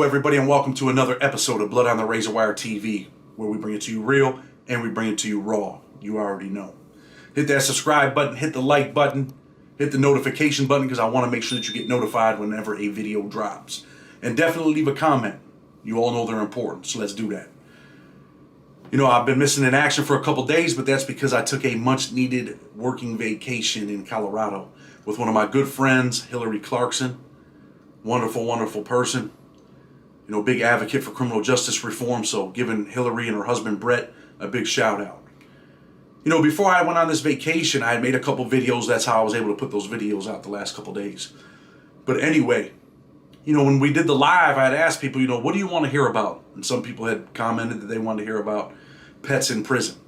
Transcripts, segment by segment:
everybody, and welcome to another episode of Blood on the Razor Wire TV, where we bring it to you real and we bring it to you raw. You already know. Hit that subscribe button, hit the like button, hit the notification button, because I want to make sure that you get notified whenever a video drops. And definitely leave a comment. You all know they're important, so let's do that. You know, I've been missing in action for a couple days, but that's because I took a much-needed working vacation in Colorado with one of my good friends, Hillary Clarkson. Wonderful, wonderful person. You know, big advocate for criminal justice reform, so giving Hillary and her husband Brett a big shout out. You know, before I went on this vacation, I had made a couple videos. That's how I was able to put those videos out the last couple days. But anyway, you know, when we did the live, I had asked people, you know, what do you want to hear about? And some people had commented that they wanted to hear about pets in prison.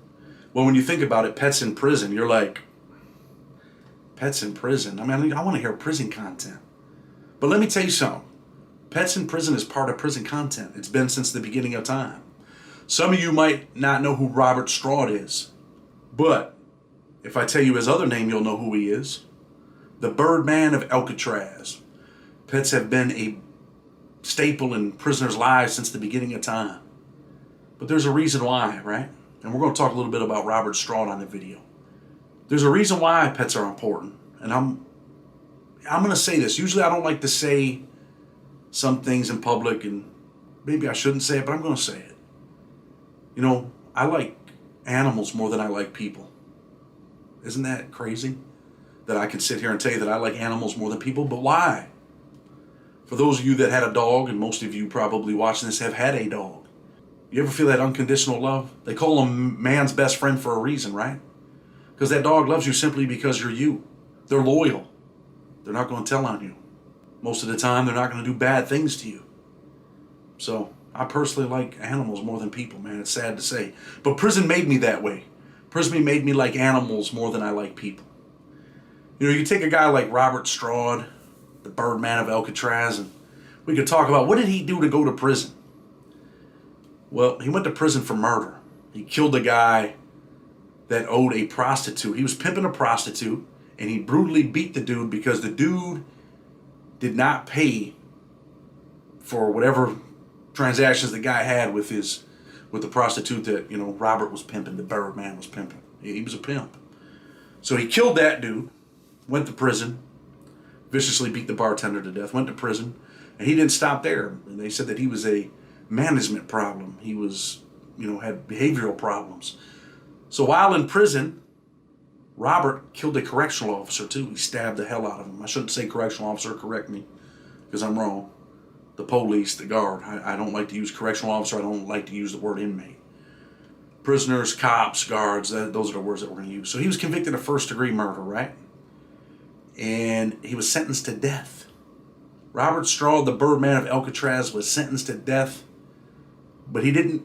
Well, when you think about it, pets in prison, you're like, pets in prison? I mean, I want to hear prison content. But let me tell you something. Pets in prison is part of prison content. It's been since the beginning of time. Some of you might not know who Robert Stroud is. But if I tell you his other name, you'll know who he is. The Birdman of Alcatraz. Pets have been a staple in prisoners' lives since the beginning of time. But there's a reason why, right? And we're going to talk a little bit about Robert Stroud on the video. There's a reason why pets are important. And I'm going to say this. Usually I don't like to say some things in public, and maybe I shouldn't say it, but I'm going to say it. You know, I like animals more than I like people. Isn't that crazy? That I can sit here and tell you that I like animals more than people, but why? For those of you that had a dog, and most of you probably watching this have had a dog, you ever feel that unconditional love? They call them man's best friend for a reason, right? Because that dog loves you simply because you're you. They're loyal. They're not going to tell on you. Most of the time, they're not going to do bad things to you. So, I personally like animals more than people, man. It's sad to say. But prison made me that way. Prison made me like animals more than I like people. You know, you take a guy like Robert Stroud, the Birdman of Alcatraz, and we could talk about what did he do to go to prison? Well, he went to prison for murder. He killed a guy that owed a prostitute. He was pimping a prostitute, and he brutally beat the dude because the dude did not pay for whatever transactions the guy had with the prostitute that, you know, Robert was pimping, the Birdman was pimping. He was a pimp. So he killed that dude, went to prison, viciously beat the bartender to death, went to prison, and he didn't stop there. And they said that he was a management problem. He was, you know, had behavioral problems. So while in prison, Robert killed a correctional officer too. He stabbed the hell out of him. I shouldn't say correctional officer, correct me, because I'm wrong. The police, the guard. I don't like to use correctional officer. I don't like to use the word inmate. Prisoners, cops, guards, those are the words that we're going to use. So he was convicted of first-degree murder, right? And he was sentenced to death. Robert Stroud, the Birdman of Alcatraz, was sentenced to death, but he didn't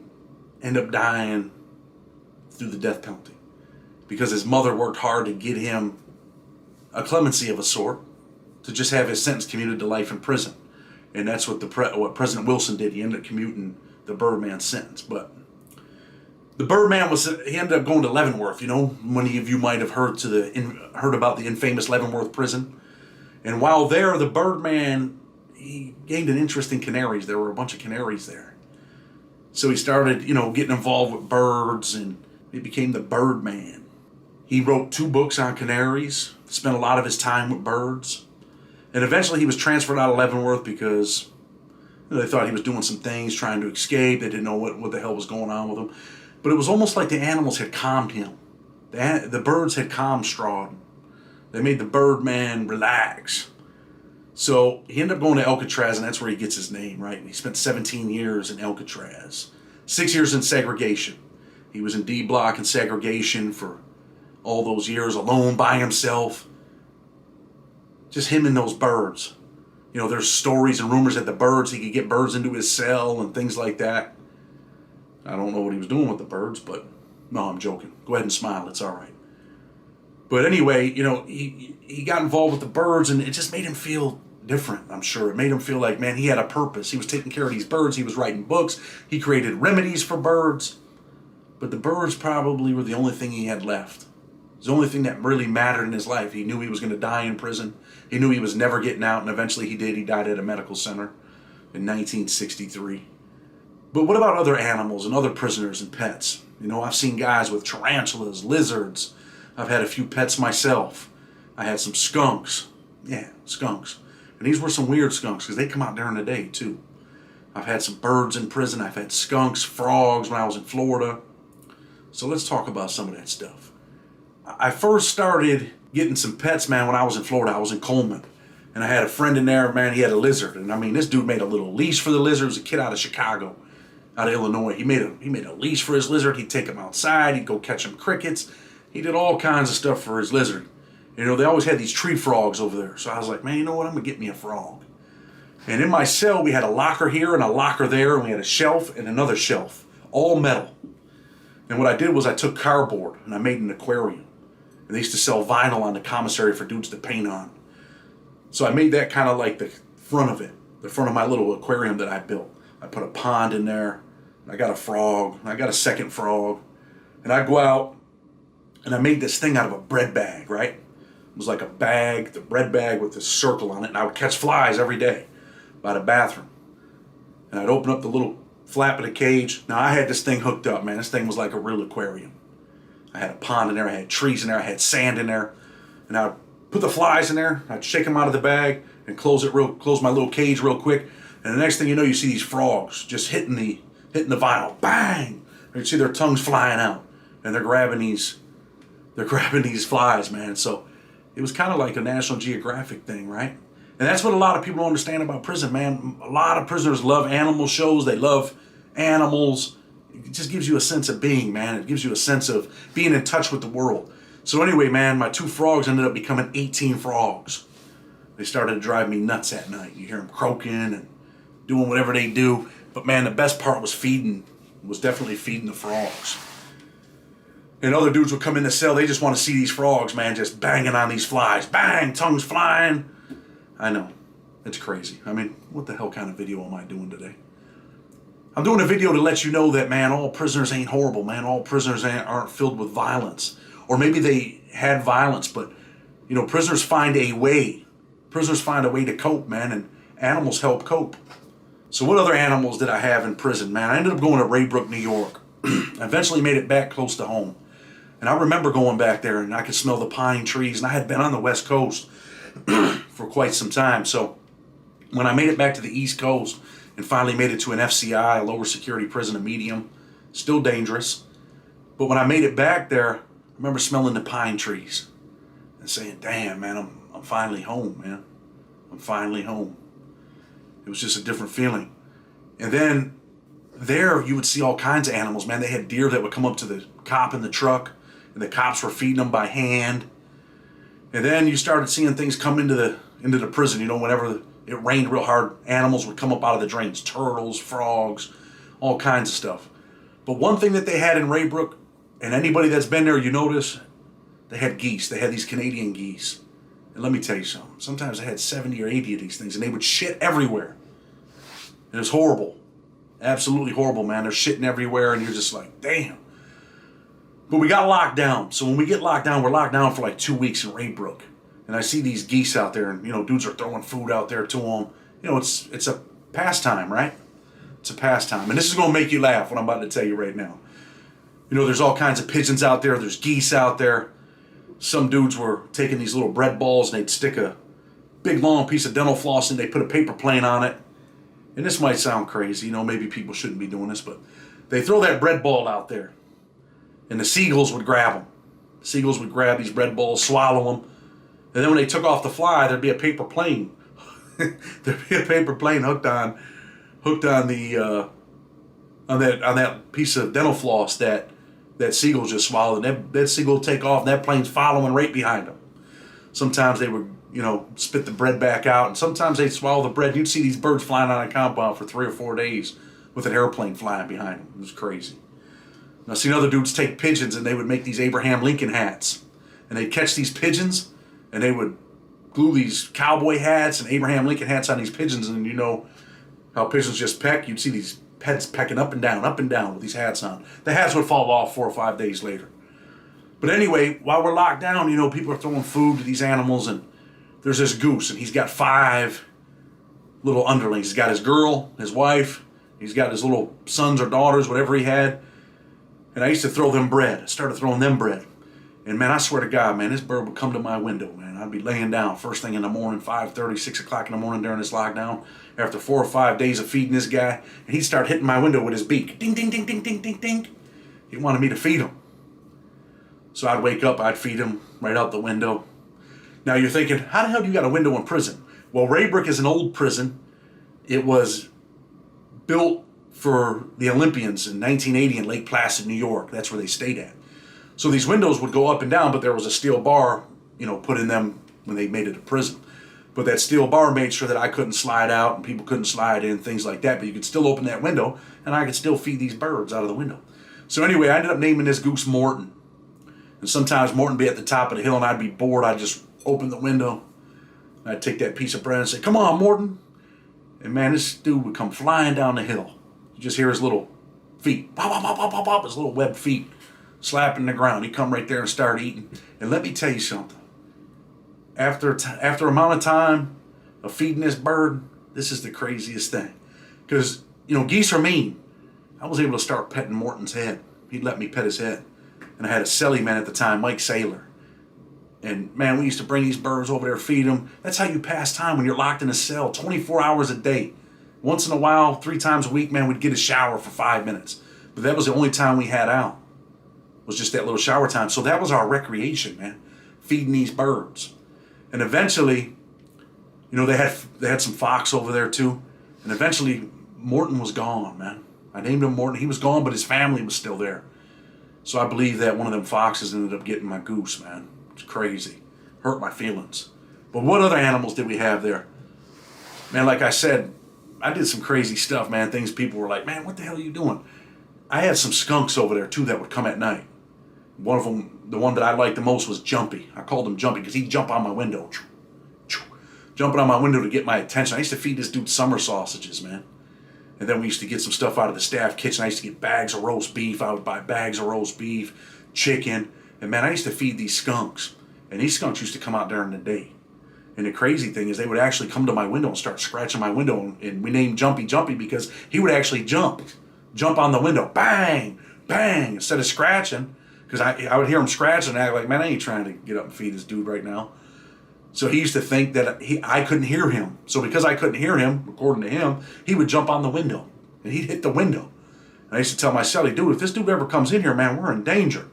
end up dying through the death penalty, because his mother worked hard to get him a clemency of a sort, to just have his sentence commuted to life in prison. And that's what what President Wilson did. He ended up commuting the Birdman sentence. But the Birdman he ended up going to Leavenworth. You know, many of you might have heard about the infamous Leavenworth prison. And while there, the Birdman, he gained an interest in canaries. There were a bunch of canaries there. So he started, you know, getting involved with birds, and he became the Birdman. He wrote 2 books on canaries, spent a lot of his time with birds. And eventually he was transferred out of Leavenworth because, you know, they thought he was doing some things, trying to escape. They didn't know what the hell was going on with him. But it was almost like the animals had calmed him. The birds had calmed Stroud. They made the Birdman relax. So he ended up going to Alcatraz, and that's where he gets his name, right? He spent 17 years in Alcatraz. 6 years in segregation. He was in D block in segregation for all those years, alone by himself. Just him and those birds. You know, there's stories and rumors that he could get birds into his cell and things like that. I don't know what he was doing with the birds, but no, I'm joking. Go ahead and smile, it's all right. But anyway, you know, he got involved with the birds, and it just made him feel different, I'm sure. It made him feel like, man, he had a purpose. He was taking care of these birds. He was writing books. He created remedies for birds. But the birds probably were the only thing he had left. It was the only thing that really mattered in his life. He knew he was going to die in prison. He knew he was never getting out, and eventually he did. He died at a medical center. in 1963. But what about other animals and other prisoners and pets? You know, I've seen guys with tarantulas, lizards. I've had a few pets myself. I had some skunks. Yeah, skunks. And these were some weird skunks because they come out during the day too. I've had some birds in prison. I've had skunks, frogs when I was in Florida. So let's talk about some of that stuff. I first started getting some pets, man, when I was in Florida. I was in Coleman. And I had a friend in there, man, he had a lizard. And I mean, this dude made a little leash for the lizard. It was a kid out of Chicago, out of Illinois. He made a leash for his lizard. He'd take him outside. He'd go catch him crickets. He did all kinds of stuff for his lizard. You know, they always had these tree frogs over there. So I was like, man, you know what? I'm going to get me a frog. And in my cell, we had a locker here and a locker there. And we had a shelf and another shelf, all metal. And what I did was I took cardboard and I made an aquarium. And they used to sell vinyl on the commissary for dudes to paint on. So I made that kind of like the front of it, the front of my little aquarium that I built. I put a pond in there. I got a frog. I got a second frog. And I go out and I made this thing out of a bread bag, right? It was like a bag, the bread bag with this circle on it. And I would catch flies every day by the bathroom. And I'd open up the little flap of the cage. Now I had this thing hooked up, man. This thing was like a real aquarium. I had a pond in there. I had trees in there. I had sand in there. And I would put the flies in there. I'd shake them out of the bag and close my little cage real quick. And the next thing you know, you see these frogs just hitting the vinyl. Bang! And you see their tongues flying out. And they're grabbing these flies, man. So it was kind of like a National Geographic thing, right? And that's what a lot of people don't understand about prison, man. A lot of prisoners love animal shows. They love animals. It just gives you a sense of being, man. It gives you a sense of being in touch with the world. So anyway, man, my 2 frogs ended up becoming 18 frogs. They started to drive me nuts at night. You hear them croaking and doing whatever they do. But man, the best part was definitely feeding the frogs. And other dudes would come in the cell. They just want to see these frogs, man, just banging on these flies. Bang, tongues flying. I know, it's crazy. I mean, what the hell kind of video am I doing today? I'm doing a video to let you know that, man, all prisoners ain't horrible, man. All prisoners aren't filled with violence. Or maybe they had violence, but, you know, prisoners find a way. Prisoners find a way to cope, man, and animals help cope. So what other animals did I have in prison, man? I ended up going to Raybrook, New York. I eventually made it back close to home. And I remember going back there, and I could smell the pine trees, and I had been on the West Coast for quite some time. So when I made it back to the East Coast and finally made it to an FCI, a lower security prison, a medium, still dangerous. But when I made it back there, I remember smelling the pine trees and saying, damn, man, I'm finally home, man. I'm finally home. It was just a different feeling. And then there you would see all kinds of animals, man. They had deer that would come up to the cop in the truck, and the cops were feeding them by hand. And then you started seeing things come into the prison. You know, whenever it rained real hard, animals would come up out of the drains. Turtles, frogs, all kinds of stuff. But one thing that they had in Raybrook, and anybody that's been there, you notice, they had geese. They had these Canadian geese. And let me tell you something. Sometimes they had 70 or 80 of these things, and they would shit everywhere. It was horrible. Absolutely horrible, man. They're shitting everywhere, and you're just like, damn. But we got locked down. So when we get locked down, we're locked down for like 2 weeks in Raybrook. And I see these geese out there, and, you know, dudes are throwing food out there to them. You know, it's a pastime, right? It's a pastime. And this is going to make you laugh, what I'm about to tell you right now. You know, there's all kinds of pigeons out there. There's geese out there. Some dudes were taking these little bread balls, and they'd stick a big, long piece of dental floss, and they'd put a paper plane on it. And this might sound crazy. You know, maybe people shouldn't be doing this, but they throw that bread ball out there. And the seagulls would grab them. The seagulls would grab these bread balls, swallow them. And then when they took off the fly, there'd be a paper plane. There'd be a paper plane hooked on the on that piece of dental floss that seagull just swallowed. And that seagull would take off, and that plane's following right behind them. Sometimes they would, you know, spit the bread back out, and sometimes they'd swallow the bread. You'd see these birds flying on a compound for 3 or 4 days with an airplane flying behind them. It was crazy. And I've seen other dudes take pigeons, and they would make these Abraham Lincoln hats. And they'd catch these pigeons, and they would glue these cowboy hats and Abraham Lincoln hats on these pigeons. And you know how pigeons just peck? You'd see these heads pecking up and down with these hats on. The hats would fall off 4 or 5 days later. But anyway, while we're locked down, you know, people are throwing food to these animals, and there's this goose, and he's got 5 little underlings. He's got his girl, his wife, he's got his little sons or daughters, whatever he had. And I used to throw them bread. I started throwing them bread. And man, I swear to God, man, this bird would come to my window, man. I'd be laying down first thing in the morning, 5:30, 6 o'clock in the morning during this lockdown, after 4 or 5 days of feeding this guy. And he'd start hitting my window with his beak. Ding, ding, ding, ding, ding, ding, ding. He wanted me to feed him. So I'd wake up, I'd feed him right out the window. Now you're thinking, how the hell do you got a window in prison? Well, Raybrick is an old prison. It was built for the Olympians in 1980 in Lake Placid, New York. That's where they stayed at. So these windows would go up and down, but there was a steel bar, put in them when they made it a prison. But that steel bar made sure that I couldn't slide out and people couldn't slide in, things like that. But you could still open that window and I could still feed these birds out of the window. So anyway, I ended up naming this goose Morton. And sometimes Morton would be at the top of the hill and I'd be bored. I'd just open the window. I'd take that piece of bread and say, "Come on, Morton." And man, this dude would come flying down the hill. You just hear his little feet, pop, pop, pop, pop, pop, pop, his little webbed feet slapping the ground. He'd come right there and start eating. And let me tell you something. After amount of time of feeding this bird, this is the craziest thing. Because, geese are mean. I was able to start petting Morton's head. He'd let me pet his head. And I had a celly man at the time, Mike Saylor. And man, we used to bring these birds over there, feed them. That's how you pass time when you're locked in a cell 24 hours a day. Once in a while, 3 times a week, man, we'd get a shower for 5 minutes. But that was the only time we had out. Was just that little shower time. So that was our recreation, man. Feeding these birds. And eventually, they had some fox over there too. And eventually, Morton was gone, man. I named him Morton. He was gone, but his family was still there. So I believe that one of them foxes ended up getting my goose, man. It's crazy. Hurt my feelings. But what other animals did we have there? Man, like I said, I did some crazy stuff, man. Things people were like, "Man, what the hell are you doing?" I had some skunks over there too that would come at night. One of them, the one that I liked the most, was Jumpy. I called him Jumpy because he'd jump on my window. Jumping on my window to get my attention. I used to feed this dude summer sausages, man. And then we used to get some stuff out of the staff kitchen. I used to get bags of roast beef. I would buy bags of roast beef, chicken. And man, I used to feed these skunks. And these skunks used to come out during the day. And the crazy thing is they would actually come to my window and start scratching my window. And we named Jumpy Jumpy because he would actually jump on the window. Bang, bang, instead of scratching. Because I would hear him scratching and act like, "Man, I ain't trying to get up and feed this dude right now." So he used to think that I couldn't hear him. So because I couldn't hear him, according to him, he would jump on the window. And he'd hit the window. And I used to tell my celly, "Dude, if this dude ever comes in here, man, we're in danger.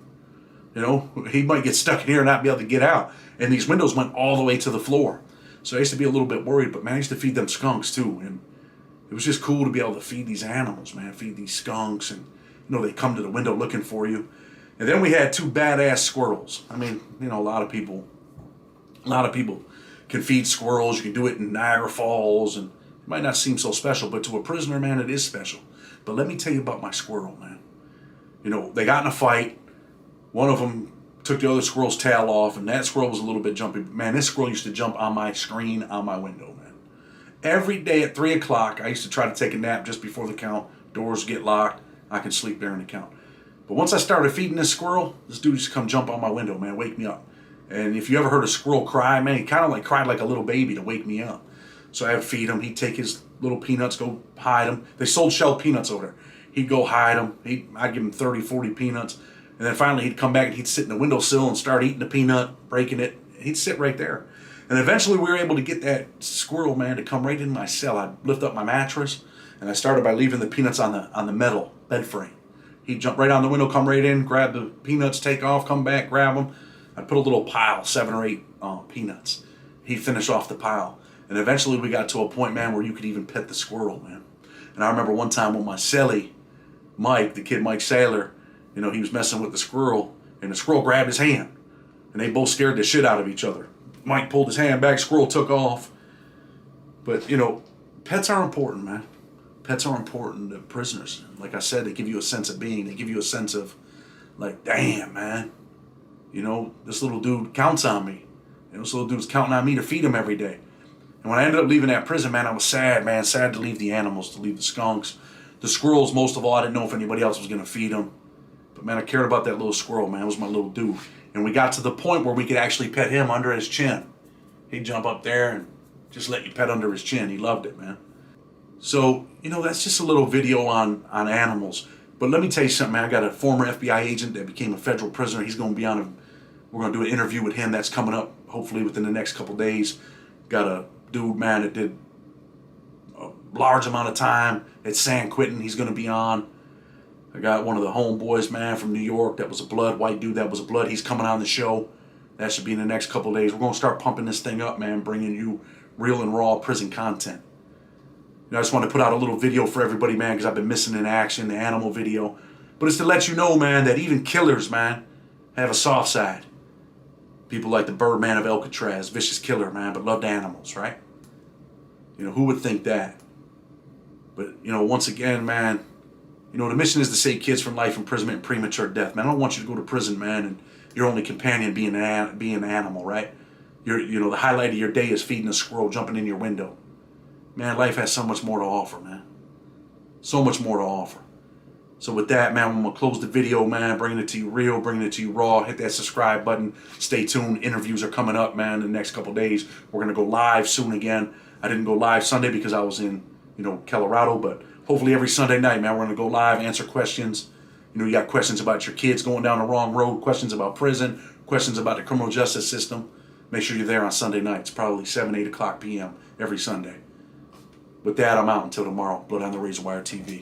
He might get stuck in here and not be able to get out." And these windows went all the way to the floor. So I used to be a little bit worried. But man, I used to feed them skunks too. And it was just cool to be able to feed these animals, man. Feed these skunks. And, they come to the window looking for you. And then we had 2 badass squirrels. I mean, a lot of people can feed squirrels. You can do it in Niagara Falls, and it might not seem so special, but to a prisoner, man, it is special. But let me tell you about my squirrel, man. They got in a fight. One of them took the other squirrel's tail off, and that squirrel was a little bit jumpy. Man, this squirrel used to jump on my screen, on my window, man. Every day at 3 o'clock, I used to try to take a nap just before the count. Doors get locked. I can sleep during the count. But once I started feeding this squirrel, this dude used to come jump on my window, man, wake me up. And if you ever heard a squirrel cry, man, he kind of cried like a little baby to wake me up. So I would feed him. He'd take his little peanuts, go hide them. They sold shelled peanuts over there. He'd go hide them. I'd give him 30, 40 peanuts. And then finally he'd come back and he'd sit in the windowsill and start eating the peanut, breaking it. He'd sit right there. And eventually we were able to get that squirrel, man, to come right in my cell. I'd lift up my mattress, and I started by leaving the peanuts on the metal bed frame. He'd jump right on the window, come right in, grab the peanuts, take off, come back, grab them. I'd put a little pile, 7 or 8 peanuts. He'd finish off the pile. And eventually we got to a point, man, where you could even pet the squirrel, man. And I remember one time when my celly, Mike, the kid Mike Saylor, he was messing with the squirrel, and the squirrel grabbed his hand. And they both scared the shit out of each other. Mike pulled his hand back, squirrel took off. But, pets are important, man. Pets are important to prisoners. Like I said, they give you a sense of being. They give you a sense of, like, damn, man. This little dude counts on me. This little dude's counting on me to feed him every day. And when I ended up leaving that prison, man, I was sad, man. Sad to leave the animals, to leave the skunks. The squirrels, most of all, I didn't know if anybody else was going to feed them. But, man, I cared about that little squirrel, man. It was my little dude. And we got to the point where we could actually pet him under his chin. He'd jump up there and Just let you pet under his chin. He loved it, man. So, that's just a little video on animals. But let me tell you something, man. I got a former FBI agent that became a federal prisoner. He's going to be we're going to do an interview with him. That's coming up, hopefully, within the next couple days. Got a dude, man, that did a large amount of time at San Quentin. He's going to be on. I got one of the homeboys, man, from New York. That was a blood, white dude that was a blood. He's coming on the show. That should be in the next couple days. We're going to start pumping this thing up, man, bringing you real and raw prison content. I just want to put out a little video for everybody, man, because I've been missing in action, the animal video. But it's to let you know, man, that even killers, man, have a soft side. People like the Birdman of Alcatraz, vicious killer, man, but loved animals, right? Who would think that? But, once again, man, the mission is to save kids from life imprisonment and premature death, man. I don't want you to go to prison, man, and your only companion being an animal, right? The highlight of your day is feeding a squirrel jumping in your window. Man, life has so much more to offer, man. So much more to offer. So with that, man, I'm going to close the video, man. Bringing it to you real, bringing it to you raw. Hit that subscribe button. Stay tuned. Interviews are coming up, man, in the next couple days. We're going to go live soon again. I didn't go live Sunday because I was in, Colorado. But hopefully every Sunday night, man, we're going to go live, answer questions. You got questions about your kids going down the wrong road, questions about prison, questions about the criminal justice system. Make sure you're there on Sunday nights, probably 7, 8 o'clock p.m. every Sunday. With that, I'm out until tomorrow. Blood on the Razor Wire TV.